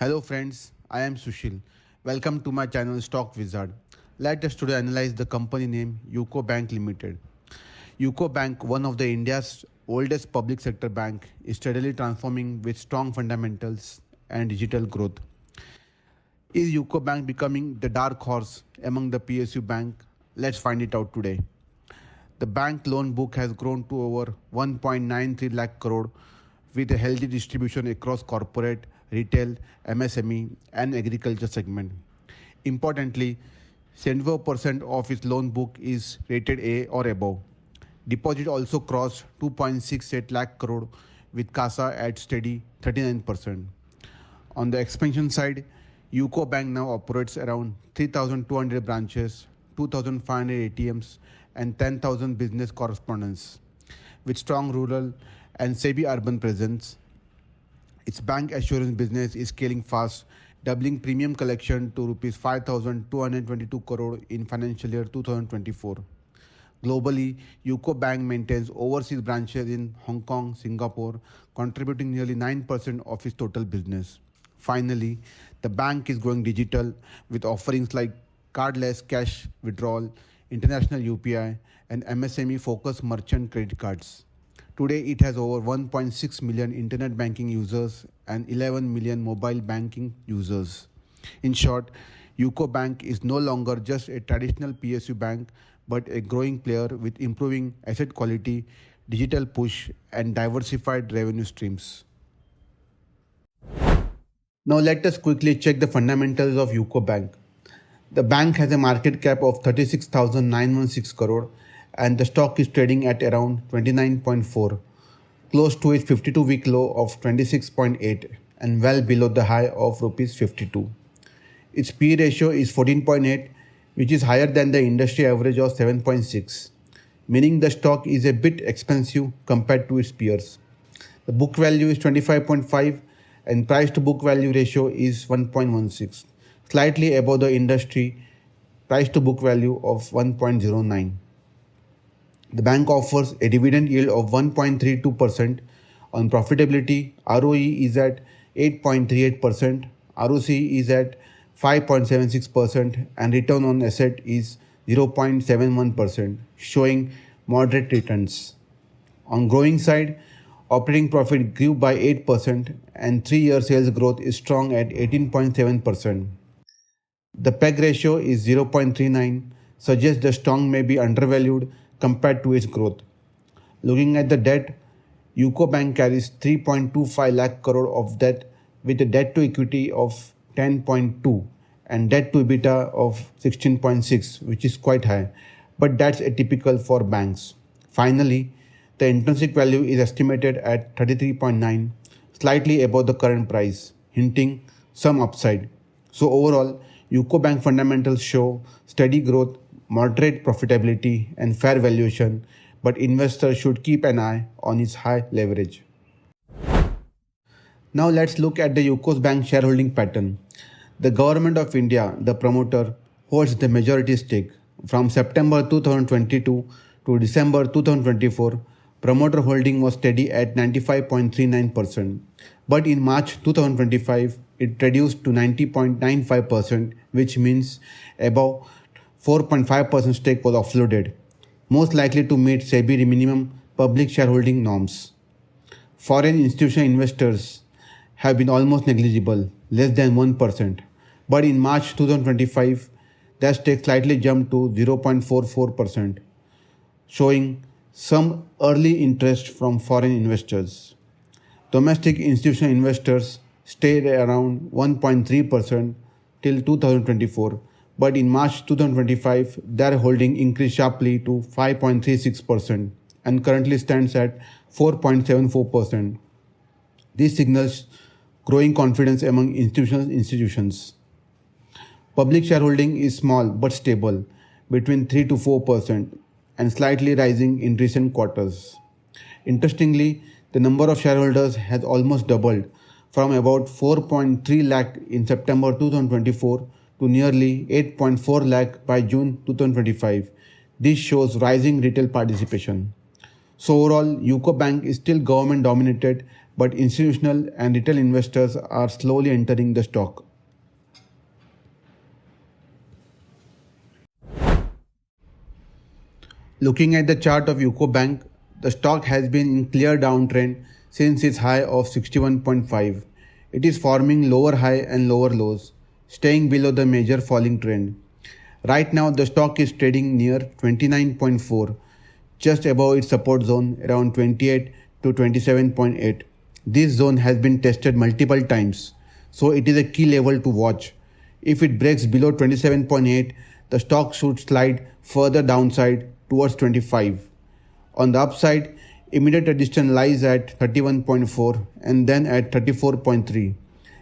Hello friends, I am Sushil. Welcome to my channel Stock Wizard. Let us today analyze the company name UCO Bank Limited. UCO Bank, one of the India's oldest public sector bank, is steadily transforming with strong fundamentals and digital growth. Is UCO Bank becoming the dark horse among the PSU bank? Let's find it out today. The bank loan book has grown to over 1.93 lakh crore with a healthy distribution across corporate, retail, MSME and agriculture segment. Importantly, 74% of its loan book is rated A or above. Deposit also crossed 2.68 lakh crore with CASA at steady 39%. On the expansion side, UCO Bank now operates around 3,200 branches, 2,500 ATMs and 10,000 business correspondents. With strong rural and semi-urban presence, its bank assurance business is scaling fast, doubling premium collection to rupees 5,222 crore in financial year 2024. Globally, UCO Bank maintains overseas branches in Hong Kong, Singapore, contributing nearly 9% of its total business. Finally, the bank is growing digital with offerings like cardless cash withdrawal, international UPI, and MSME-focused merchant credit cards. Today, it has over 1.6 million internet banking users and 11 million mobile banking users. In short, UCO Bank is no longer just a traditional PSU bank, but a growing player with improving asset quality, digital push, and diversified revenue streams. Now let us quickly check the fundamentals of UCO Bank. The bank has a market cap of 36,916 crore and the stock is trading at around 29.4, close to its 52-week low of 26.8 and well below the high of rupees 52. Its P ratio is 14.8, which is higher than the industry average of 7.6, meaning the stock is a bit expensive compared to its peers. The book value is 25.5 and price to book value ratio is 1.16, slightly above the industry price to book value of 1.09. The bank offers a dividend yield of 1.32%. On profitability, ROE is at 8.38%, ROC is at 5.76% and return on asset is 0.71%, showing moderate returns. On growing side, operating profit grew by 8% and 3-year sales growth is strong at 18.7%. The PEG ratio is 0.39, suggests the stock may be undervalued compared to its growth. Looking at the debt, UCO Bank carries 3.25 lakh crore of debt with a debt to equity of 10.2 and debt to EBITDA of 16.6, which is quite high, but that's atypical for banks. Finally, the intrinsic value is estimated at 33.9, slightly above the current price, hinting some upside. So overall, UCO Bank fundamentals show steady growth, moderate profitability and fair valuation, but investors should keep an eye on its high leverage. Now let's look at the UCO Bank shareholding pattern. The Government of India, the promoter, holds the majority stake. From September 2022 to December 2024, promoter holding was steady at 95.39%, but in March 2025, it reduced to 90.95%, which means about 4.5% stake was offloaded, most likely to meet SEBI minimum public shareholding norms. Foreign institutional investors have been almost negligible, less than 1%, but in March 2025, that stake slightly jumped to 0.44%, showing some early interest from foreign investors. Domestic institutional investors stayed around 1.3% till 2024, but in March 2025, their holding increased sharply to 5.36% and currently stands at 4.74%. This signals growing confidence among institutions. Public shareholding is small but stable, between 3 to 4%, and slightly rising in recent quarters. Interestingly, the number of shareholders has almost doubled from about 4.3 lakh in September 2024 to nearly 8.4 lakh by June 2025. This shows rising retail participation. So overall, UCO Bank is still government dominated but institutional and retail investors are slowly entering the stock. Looking at the chart of UCO Bank, the stock has been in clear downtrend since its high of 61.5. It is forming lower high and lower lows, staying below the major falling trend. Right now, the stock is trading near 29.4, just above its support zone around 28 to 27.8. This zone has been tested multiple times, so it is a key level to watch. If it breaks below 27.8, the stock should slide further downside towards 25. On the upside, immediate resistance lies at 31.4 and then at 34.3.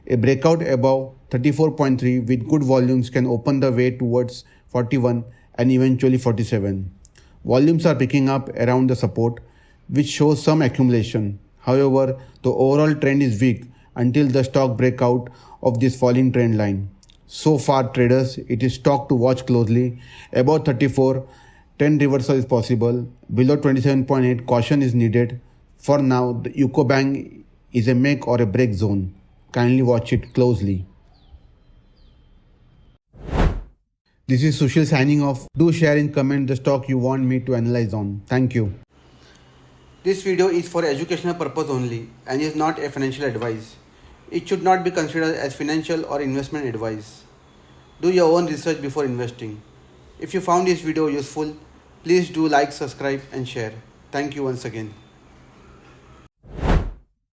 A breakout above 34.3 with good volumes can open the way towards 41 and eventually 47. Volumes are picking up around the support, which shows some accumulation. However, the overall trend is weak until the stock break out of this falling trend line. So far, traders, it is stock to watch closely. Above 34, 10 reversal is possible. Below 27.8, caution is needed. For now, the UCO Bank is a make or a break zone. Kindly watch it closely. This is Sushil signing off. Do share in comment the stock you want me to analyze on. Thank you. This video is for educational purpose only and is not a financial advice. It should not be considered as financial or investment advice. Do your own research before investing. If you found this video useful, please do like, subscribe and share. Thank you once again.